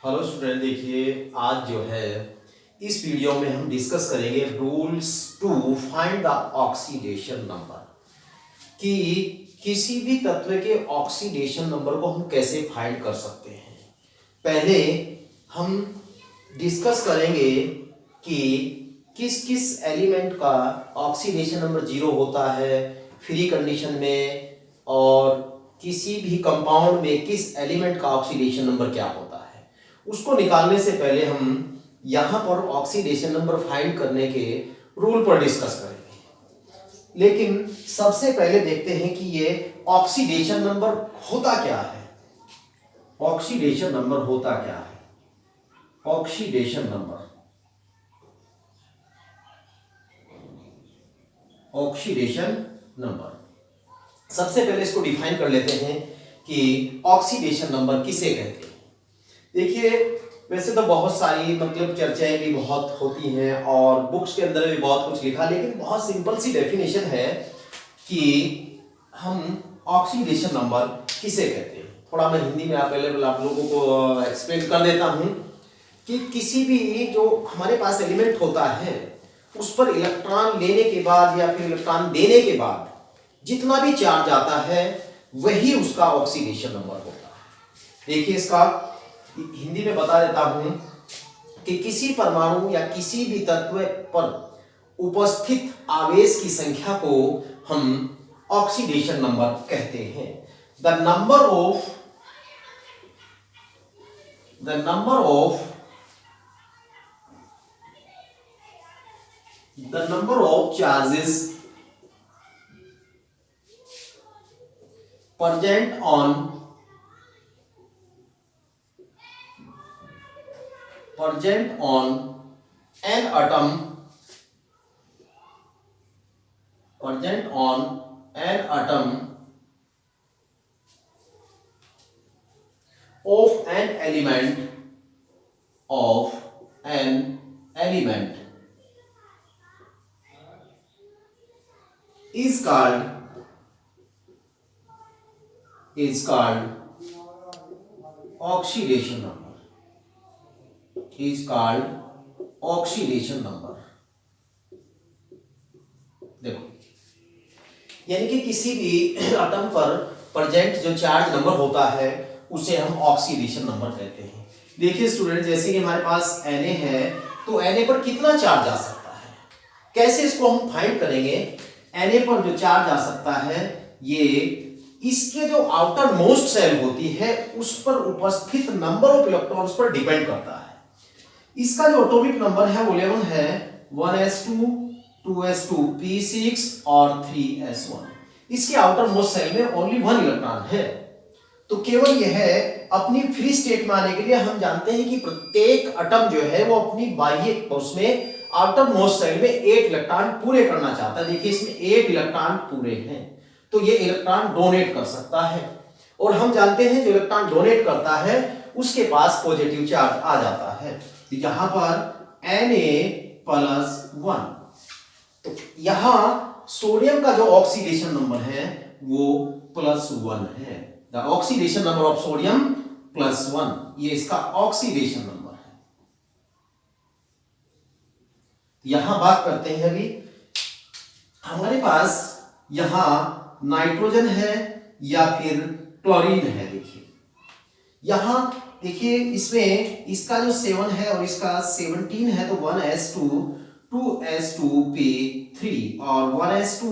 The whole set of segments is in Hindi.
हेलो स्टूडेंट, देखिए आज जो है इस वीडियो में हम डिस्कस करेंगे rules to find the oxidation number कि किसी भी तत्व के ऑक्सीडेशन नंबर को हम कैसे फाइंड कर सकते हैं। पहले हम डिस्कस करेंगे कि किस किस एलिमेंट का ऑक्सीडेशन नंबर जीरो होता है फ्री कंडीशन में, और किसी भी कंपाउंड में किस एलिमेंट का ऑक्सीडेशन नंबर क्या होता है। उसको निकालने से पहले हम यहाँ पर ऑक्सीडेशन नंबर फाइंड करने के रूल पर डिस्कस करेंगे। लेकिन सबसे पहले देखते हैं कि ये ऑक्सीडेशन नंबर होता क्या है। ऑक्सीडेशन नंबर होता क्या है? ऑक्सीडेशन नंबर, ऑक्सीडेशन नंबर सबसे पहले इसको डिफाइन कर लेते हैं कि ऑक्सीडेशन नंबर किसे कहते हैं। देखिए, वैसे तो बहुत सारी चर्चाएं भी बहुत होती हैं और बुक्स के अंदर भी बहुत कुछ लिखा, लेकिन बहुत सिंपल सी डेफिनेशन है कि हम ऑक्सीडेशन नंबर किसे कहते हैं। थोड़ा मैं हिंदी में आप लोगों को एक्सप्लेन कर देता हूं कि किसी भी जो हमारे पास एलिमेंट होता है उस पर इलेक्ट्रॉन लेने के बाद या फिर इलेक्ट्रॉन देने के बाद जितना भी चार्ज आता है वही उसका ऑक्सीडेशन नंबर होता है। देखिए, इसका हिंदी में बता देता हूं कि किसी परमाणु या किसी भी तत्व पर उपस्थित आवेश की संख्या को हम ऑक्सीडेशन नंबर कहते हैं। The number of charges present on an atom of an element is called oxidation number, देखो, यानी कि किसी भी एटम पर प्रेजेंट जो चार्ज नंबर होता है उसे हम ऑक्सीडेशन नंबर कहते हैं। देखिए स्टूडेंट, जैसे कि हमारे पास Na है तो Na पर कितना चार्ज आ सकता है, कैसे इसको हम फाइंड करेंगे। Na पर जो चार्ज आ सकता है ये इसके जो आउटर मोस्ट सेल होती है उस पर उपस्थित नंबर ऑफ इलेक्ट्रॉन्स पर डिपेंड करता है। इसका जो एटॉमिक नंबर है वो 11 है, 1s2 2s2 p6 और 3s1। इसके आउटर मोस्ट सेल में ओनली 1 इलेक्ट्रॉन है, तो केवल यह अपनी फ्री स्टेट में आने के लिए हम जानते हैं कि प्रत्येक एटम जो है वो अपनी बाह्य उसमें आउटर मोस्ट सेल में 8 इलेक्ट्रॉन पूरे करना चाहता है। देखिए, इसमें 8 इलेक्ट्रॉन पूरे हैं तो ये इलेक्ट्रॉन डोनेट कर सकता है, और हम जानते हैं जो इलेक्ट्रॉन डोनेट करता है उसके पास पॉजिटिव चार्ज आ जाता है। तो यहां पर Na+1, तो यहां सोडियम का जो ऑक्सीडेशन नंबर है वो +1 है। The oxidation number of sodium +1, ये इसका ऑक्सीडेशन नंबर है। यहां बात करते हैं, अभी हमारे पास यहां नाइट्रोजन है या फिर क्लोरीन है। देखिए यहां, देखिए इसमें इसका जो 7 है और इसका 17 है, तो 1s2 2s2p3 और 1s2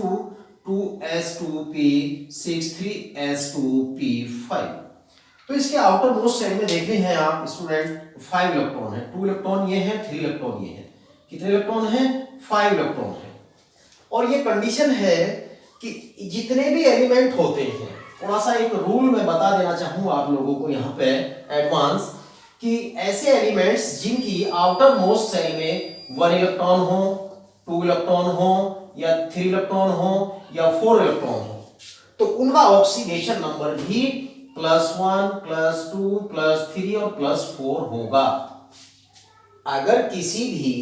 2s2p6 3s2p5। तो इसके आउटर मोस्ट सेल में देख रहे हैं आप स्टूडेंट 5 इलेक्ट्रॉन है, 2 इलेक्ट्रॉन ये है, 3 इलेक्ट्रॉन ये है। कितने इलेक्ट्रॉन है? 5 इलेक्ट्रॉन है। और ये कंडीशन है कि जितने भी एलिमेंट होते हैं, थोड़ा सा एक रूल मैं बता देना चाहूंगा आप लोगों को यहाँ पे एडवांस, कि ऐसे एलिमेंट्स जिनकी आउटर मोस्ट सेल में 1 इलेक्ट्रॉन हो, 2 इलेक्ट्रॉन हो या 3 इलेक्ट्रॉन हो या 4 इलेक्ट्रॉन हो, तो उनका ऑक्सीडेशन नंबर भी +1 +2 +3 और +4 होगा। अगर किसी भी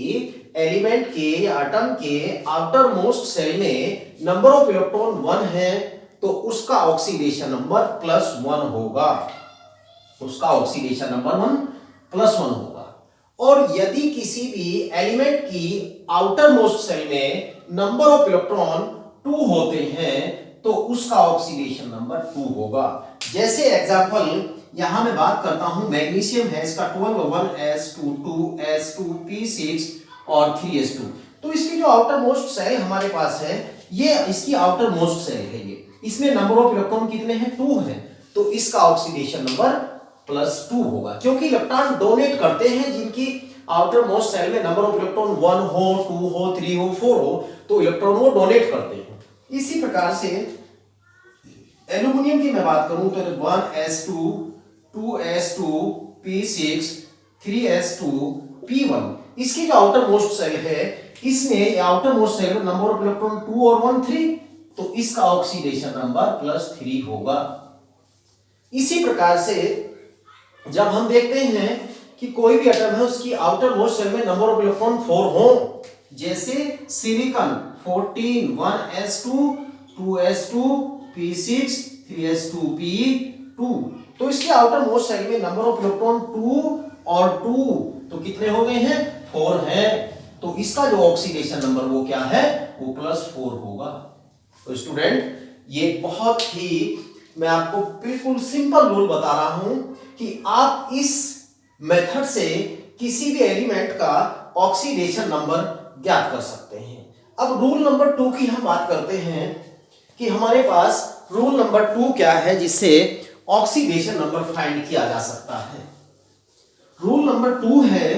एलिमेंट के या एटम के आउटर मोस्ट सेल में नंबर ऑफ इलेक्ट्रॉन 1 है तो उसका ऑक्सीडेशन नंबर +1 होगा, उसका ऑक्सीडेशन नंबर +1 होगा। और यदि किसी भी एलिमेंट की आउटर मोस्ट सेल में नंबर ऑफ इलेक्ट्रॉन 2 होते हैं तो उसका ऑक्सीडेशन नंबर 2 होगा। जैसे एग्जांपल यहां मैं बात करता हूं, मैग्नीशियम है, इसका 12 1s2 2s2 p6 और 3s2। तो इसकी जो आउटर मोस्ट सेल हमारे पास है, ये इसकी आउटर मोस्ट सेल है, ये इसमें नंबर ऑफ इलेक्ट्रॉन कितने हैं? 2 हैं। तो इसका ऑक्सीडेशन नंबर +2 होगा, क्योंकि इलेक्ट्रॉन डोनेट करते हैं जिनकी आउटर मोस्ट सेल में नंबर ऑफ इलेक्ट्रॉन 1 हो, 2 हो, 3 हो, 4 हो, तो इलेक्ट्रॉन वो डोनेट करते हैं। इसी प्रकार से एल्यूमिनियम की मैं बात करूं तो 1s2 2s2 p6 3s2 p1, इसकी जो आउटर मोस्ट सेल है, इसमें आउटर मोस्ट सेल में नंबर ऑफ इलेक्ट्रॉन 2 और 1 3, तो इसका ऑक्सीडेशन नंबर +3 होगा। इसी प्रकार से जब हम देखते हैं कि कोई भी एटम है, उसकी आउटर मोस्ट सेल में नंबर ऑफ इलेक्ट्रॉन 4 हो, जैसे silicon 14 1s2 2s2 p6 3s2 p2, तो इसके आउटर मोस्ट सेल में नंबर ऑफ इलेक्ट्रॉन 2 और 2, तो कितने हो गए हैं? 4 हैं। तो इसका जो ऑक्सीडेशन नंबर वो क्या है? वो +4 होगा। तो स्टूडेंट, ये बहुत ही मैं आपको बिल्कुल सिंपल रूल बता रहा हूं कि आप इस मेथड से किसी भी एलिमेंट का ऑक्सीडेशन नंबर ज्ञात कर सकते हैं। अब रूल नंबर 2 की हम बात करते हैं कि हमारे पास रूल नंबर 2 क्या है जिससे ऑक्सीडेशन नंबर फाइंड किया जा सकता है। रूल नंबर 2 है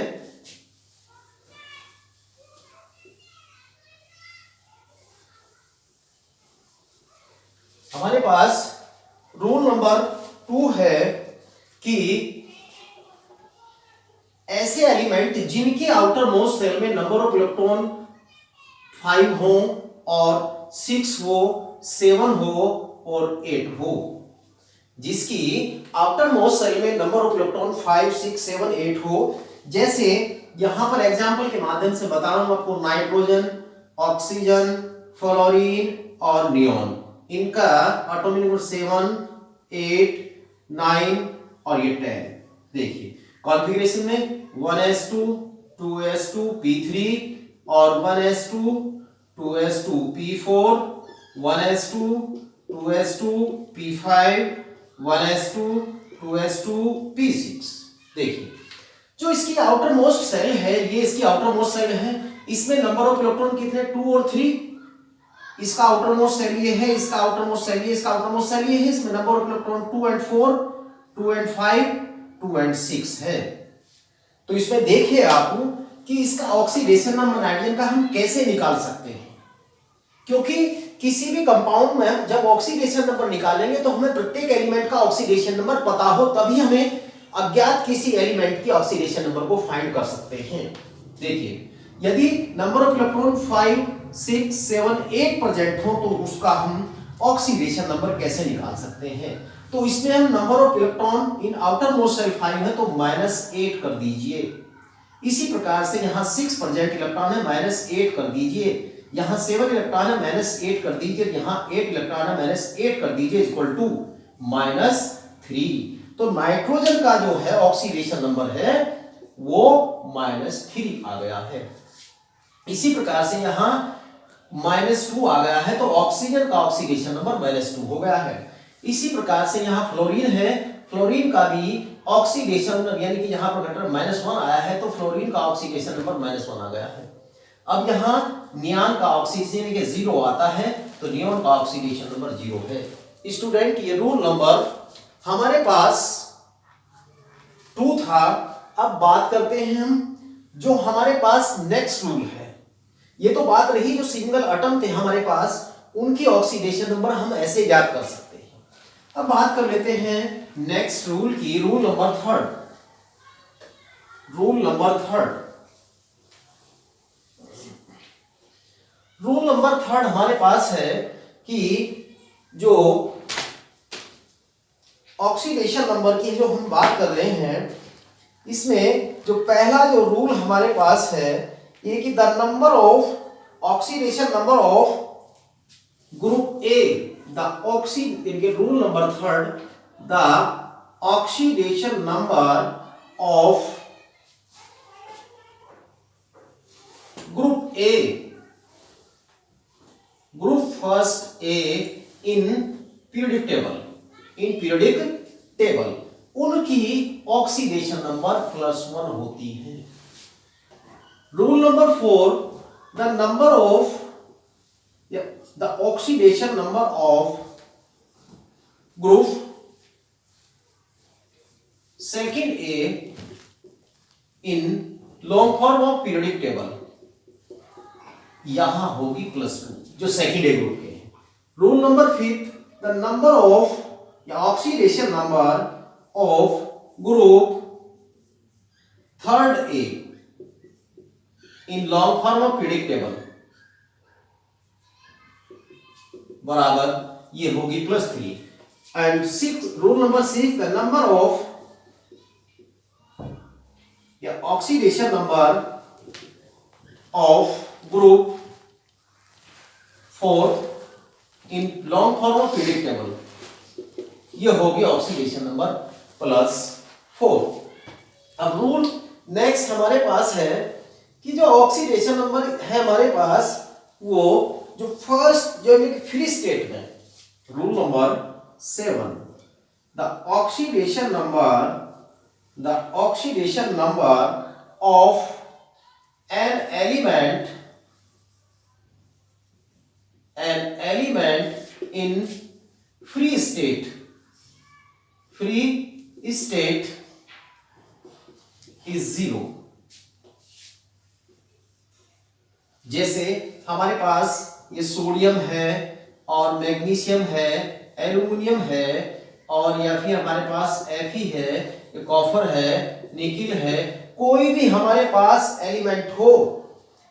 हमारे पास रूल नंबर 2 है कि ऐसे एलिमेंट जिनके आउटर मोस्ट सेल में नंबर ऑफ इलेक्ट्रॉन 5 हो और 6 हो 7 हो और 8 हो, जिसकी आउटर मोस्ट सेल में नंबर ऑफ इलेक्ट्रॉन 5 6 7 8 हो, जैसे यहां पर एग्जांपल के माध्यम से बता रहा हूं आपको, नाइट्रोजन, ऑक्सीजन, फ्लोरीन और नियोन, इनका एटॉमिक नंबर 7 8 9 और ये 10। देखिए कॉन्फ़िगरेशन में 1s2 2s2 p3 और 1s2 2s2 p4 1s2 2s2 p5 1s2 2s2 p6। देखिए जो इसकी आउटर मोस्ट सेल है, ये इसकी आउटर मोस्ट सेल है, इसमें नंबर ऑफ इलेक्ट्रॉन कितने? 2 और 3। इसका आउटर मोस्ट सेल ये है, इसका आउटर मोस्ट सेल ये, इसका आउटर मोस्ट सेल ये है, इसमें number of electron 2 and 4 2 and 5 2 and 6 है। तो इसमें देखिए आप कि इसका ऑक्सीडेशन नंबर नाइट्रोजन का हम कैसे निकाल सकते हैं, क्योंकि किसी भी कंपाउंड में जब ऑक्सीडेशन नंबर निकालेंगे तो हमें प्रत्येक एलिमेंट का ऑक्सीडेशन नंबर पता हो, तभी हमें अज्ञात किसी एलिमेंट की ऑक्सीडेशन नंबर को फाइंड कर सकते हैं। देखिए यदि नंबर ऑफ इलेक्ट्रॉन 5 6 7 8 प्रेजेंट हो तो उसका हम ऑक्सीडेशन नंबर कैसे निकाल सकते हैं? तो इसमें हम number of electron in outermost shell 5 है तो -8 कर दीजिए। इसी प्रकार से यहाँ 6 प्रेजेंट इलेक्ट्रॉन है, -8 कर दीजिए। यहाँ 7 इलेक्ट्रॉन है, -8 कर दीजिए। यहाँ 8 इलेक्ट्रॉन है, -8 कर दीजिए, इक्वल टू -3। तो नाइट्रोजन का जो है ऑक्सीडेशन नंबर है वो -3 आ गया है। इसी प्रकार से यहाँ -2 आ गया है, तो ऑक्सीजन का ऑक्सीडेशन नंबर -2 हो गया है। इसी प्रकार से यहाँ फ्लोरीन है, फ्लोरीन का भी ऑक्सीडेशन यानी कि यहाँ पर घटक -1 आया है, तो फ्लोरीन का ऑक्सीडेशन नंबर -1 आ गया है। अब यहाँ नियान का ऑक्सीडेशन यानी कि 0 आता है, तो नियोन का ऑक्सीडेशन नंबर 0 है। स्टूडेंट ये रूल नंबर हमारे पास 2 था। अब बात करते हैं हम जो हमारे पास नेक्स्ट रूल है। ये तो बात रही जो सिंगल एटम थे हमारे पास, उनकी ऑक्सीडेशन नंबर हम ऐसे याद कर सकते हैं। अब बात कर लेते हैं नेक्स्ट रूल की, rule number 3। Rule number 3 rule number 3 हमारे पास है कि जो ऑक्सीडेशन नंबर की जो हम बात कर रहे हैं, इसमें जो पहला जो रूल हमारे पास है ये कि the number of oxidation number of group A, the rule number 3, the oxidation number of A, group first A in periodic table, उनकी ऑक्सीडेशन नंबर +1 होती है। Rule number 4, the number of the oxidation number of group second A in long form of periodic table, यहां होगी +2 जो सेकेंड ए ग्रुप के हैं। Rule number 5, the number of या oxidation number of group third A in long form of periodic table बराबर ये होगी +3। And rule number 6, the number of या oxidation number of group 4 in long form of periodic table, ये होगी ऑक्सीडेशन नंबर +4। अब रूल नेक्स्ट हमारे पास है कि जो ऑक्सीडेशन नंबर है हमारे पास, वो जो फर्स्ट जो फ्री स्टेट में, rule number 7, the oxidation number of an element in free state is 0। जैसे हमारे पास ये सोडियम है और मैग्नीशियम है, एल्यूमिनियम है, और या फिर हमारे पास Fe है, ये कॉपर है, निकिल है, कोई भी हमारे पास एलिमेंट हो,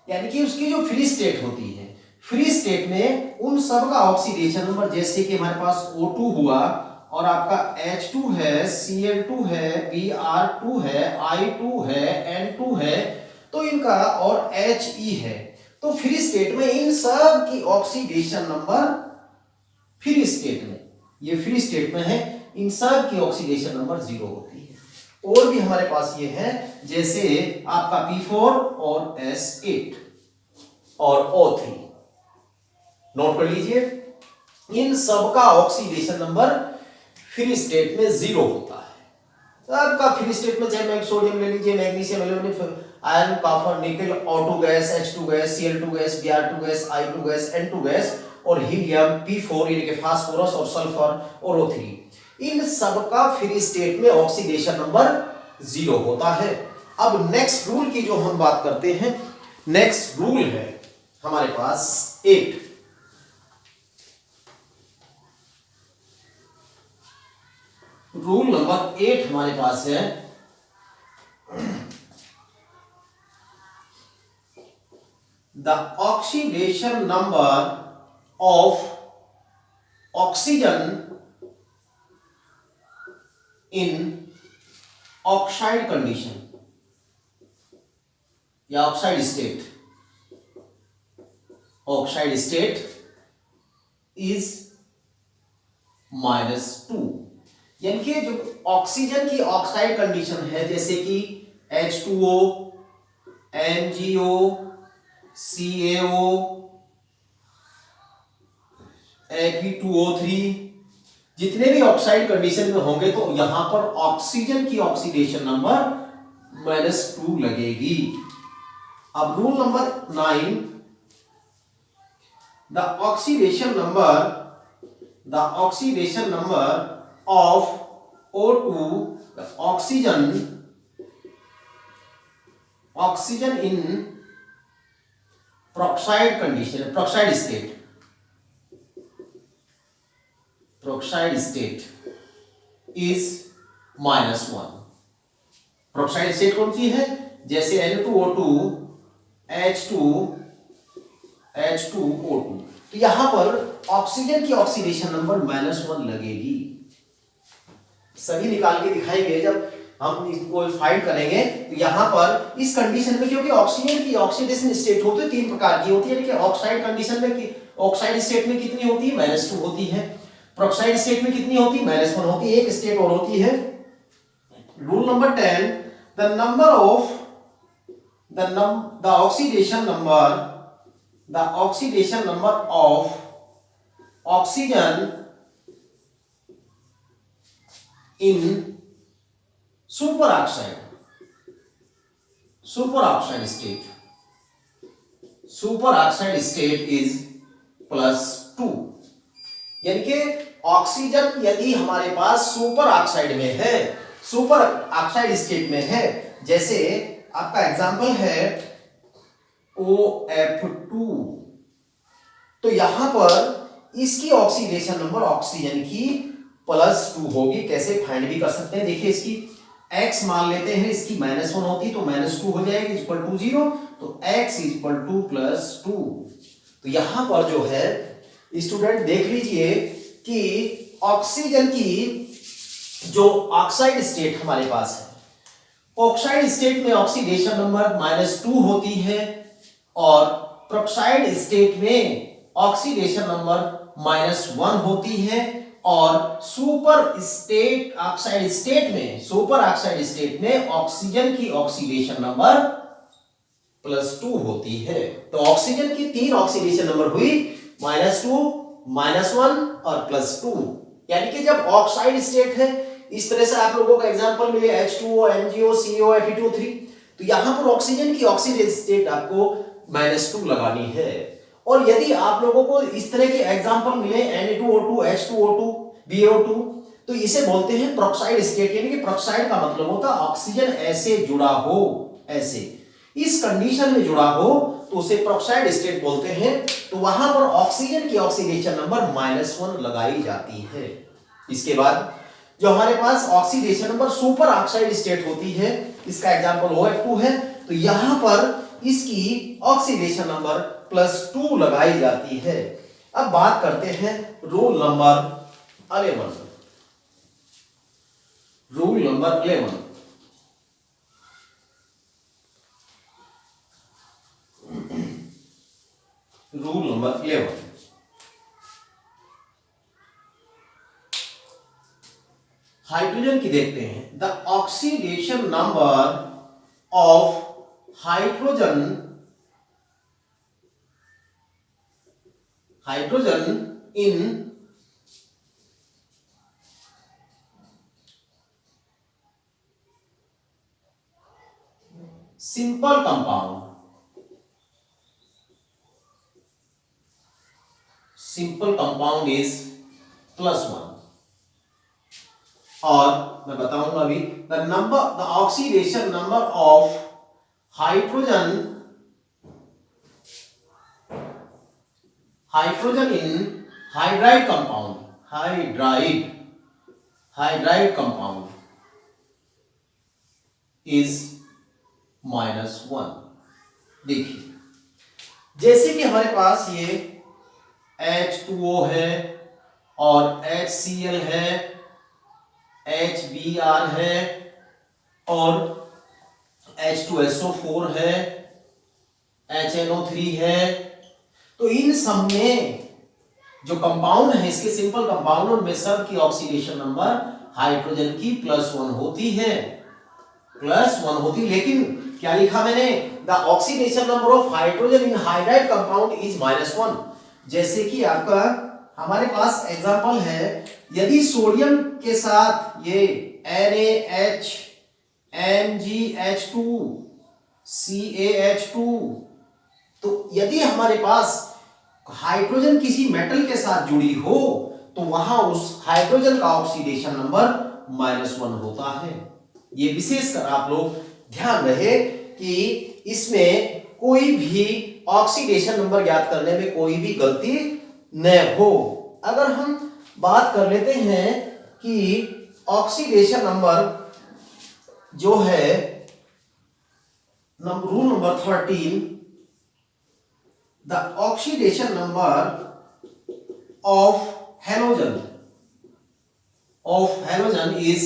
यानी कि उसकी जो फ्री स्टेट होती है, फ्री स्टेट में उन सब का ऑक्सीडेशन नंबर, जैसे कि हमारे पास O2 हुआ और आपका H2 है, Cl2 है, Br2 है, I2 है, N2 है, तो इनका और He है, तो फ्री स्टेट में इन सब की ऑक्सीडेशन नंबर फ्री स्टेट में, ये फ्री स्टेट में है, इन सब की ऑक्सीडेशन नंबर 0 होती है। और भी हमारे पास ये है, जैसे आपका P4 और S8 और O3, नोट कर लीजिए, इन सब का ऑक्सीडेशन नंबर फ्री स्टेट में 0 होता है। सबका फ्री स्टेट में, चाहे सोडियम ले लीजिए, मैग्नीशियम, एल्यूमिनियम, आयरन, कॉपर, निकल, O2 gas, H2 gas, Cl2 gas, Br2 gas, I2 gas, N2 gas और हीलियम, P4 यानी कि फास्फोरस और सल्फर और O3, इन सबका फ्री स्टेट में ऑक्सीडेशन नंबर 0 होता है। अब नेक्स्ट रूल की जो हम बात करते हैं, नेक्स्ट रूल है हमारे पास 8। रूल नंबर 8 हमारे पास है, the oxidation number of oxygen in oxide condition या ऑक्साइड स्टेट इज -2। यानी कि जो ऑक्सीजन की ऑक्साइड कंडीशन है, जैसे कि H2O, MgO, CaO, Fe2O3, जितने भी ऑक्साइड कंडीशन में होंगे तो यहां पर ऑक्सीजन की ऑक्सीडेशन नंबर -2 लगेगी। अब rule number 9, the oxidation number of O2, oxygen in peroxide condition, peroxide state is -1। Peroxide state कौन सी है? जैसे N2O2, H2O2, तो यहां पर ऑक्सीजन की ऑक्सीडेशन नंबर -1 लगेगी। सभी निकाल के दिखाएंगे जब हम इसको फाइंड करेंगे। तो यहां पर इस कंडीशन में, क्योंकि ऑक्सीजन की ऑक्सीडेशन स्टेट होती है 3 प्रकार की होती है, कि ऑक्साइड कंडीशन में, ऑक्साइड स्टेट में कितनी होती है? -2 होती है। प्रोक्साइड स्टेट में कितनी होती है? -1 होती है। एक स्टेट और होती है। Rule number 10, the oxidation number the oxidation number of oxygen in super oxide state is +2। यानी कि ऑक्सीजन यदि हमारे पास सुपर ऑक्साइड में है, सुपर ऑक्साइड स्टेट में है, जैसे आपका एग्जांपल है OF2, तो यहां पर इसकी ऑक्सीडेशन नंबर ऑक्सीजन की +2 होगी। कैसे फाइंड भी कर सकते हैं, देखिए इसकी x मान लेते हैं, इसकी -1 होती तो -2 हो जाएगी इक्वल टू 0, तो x इक्वल टू +2। तो यहां पर जो है स्टूडेंट देख लीजिए कि ऑक्सीजन की जो ऑक्साइड स्टेट हमारे पास है, ऑक्साइड स्टेट में ऑक्सीडेशन नंबर -2 होती है और प्रोक्साइड स्टेट में ऑक्सीडेशन नंबर -1 होती है और सुपर ऑक्साइड स्टेट में ऑक्सीजन की ऑक्सीडेशन नंबर +2 होती है। तो ऑक्सीजन की 3 ऑक्सीडेशन नंबर हुई, -2, -1 और +2। यानी कि जब ऑक्साइड स्टेट है, इस तरह से आप लोगों का एग्जांपल मिले H2O, MgO, CO, Fe2O3, तो यहां पर ऑक्सीजन की ऑक्सीडेशन स्टेट आपको -2 लगानी है। और यदि आप लोगों को इस तरह के एग्जांपल मिले Na2O2, H2O2, BaO2, तो इसे बोलते हैं प्रोक्साइड स्टेट। यानी कि प्रोक्साइड का मतलब होता है ऑक्सीजन ऐसे जुड़ा हो, ऐसे इस कंडीशन में जुड़ा हो तो उसे प्रोक्साइड स्टेट बोलते हैं। तो वहां पर ऑक्सीजन की ऑक्सीडेशन नंबर -1 लगाई जाती है। इसके बाद जो हमारे पास oxidation number super oxide state होती है, इसका एग्जांपल OF2 है, तो यहां पर इसकी ऑक्सीडेशन नंबर +2 लगाई जाती है। अब बात करते हैं rule number 11। Rule number 11, rule number 11, hydrogen की देखते हैं। The oxidation number of hydrogen in simple compound is +1। और मैं बताऊंगा अभी, the oxidation number of hydrogen in hydride compound is -1। देखिए जैसे कि हमारे पास ये H2O है और HCl है, HBr है और H2SO4 है, HNO3 है। तो इन सब में जो कंपाउंड है, इसके सिंपल कंपाउंड में सब की ऑक्सीडेशन नंबर हाइड्रोजन की +1 होती है, लेकिन क्या लिखा मैंने, the oxidation number of hydrogen in hydride compound is -1। जैसे कि आपका हमारे पास एग्जांपल है, यदि सोडियम के साथ ये NaH, MgH2, CaH2, तो यदि हमारे पास हाइड्रोजन किसी मेटल के साथ जुड़ी हो तो वहां उस हाइड्रोजन का ऑक्सीडेशन नंबर -1 होता है। ये विशेषकर आप लोग ध्यान रहे कि इसमें कोई भी ऑक्सीडेशन नंबर ज्ञात करने में कोई भी गलती न हो। अगर हम बात कर लेते हैं कि ऑक्सीडेशन नंबर जो है, rule number 13, the oxidation number of halogen is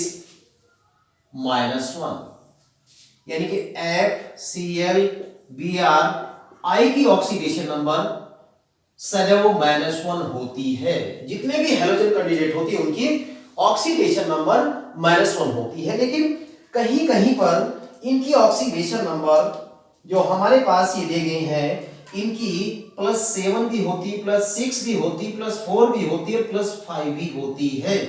-1। यानी कि FCl, Br, की ऑक्सीडेशन नंबर सदैव -1 होती है। जितने भी हेलोजन कैंडिडेट होती है उनकी ऑक्सीडेशन नंबर -1 होती है, लेकिन कहीं कहीं पर इनकी ऑक्सीडेशन नंबर जो हमारे पास ये दे गए हैं इनकी +7 भी होती, +6 भी होती, +4 भी होती है, +5 भी होती है।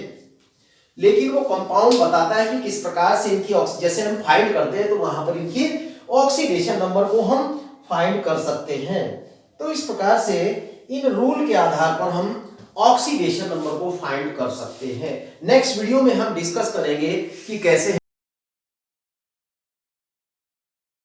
लेकिन वो कंपाउंड बताता है कि किस प्रकार से इनकी जैसे हम फाइंड करते हैं तो वहां पर इनकी ऑक्सीडेशन नंबर को हम फाइंड कर सकते हैं। तो इस प्रकार से इन रूल के आधार पर हम ऑक्सीडेशन नंबर को फाइंड कर सकते हैं। नेक्स्ट वीडियो में हम डिस्कस करेंगे कि कैसे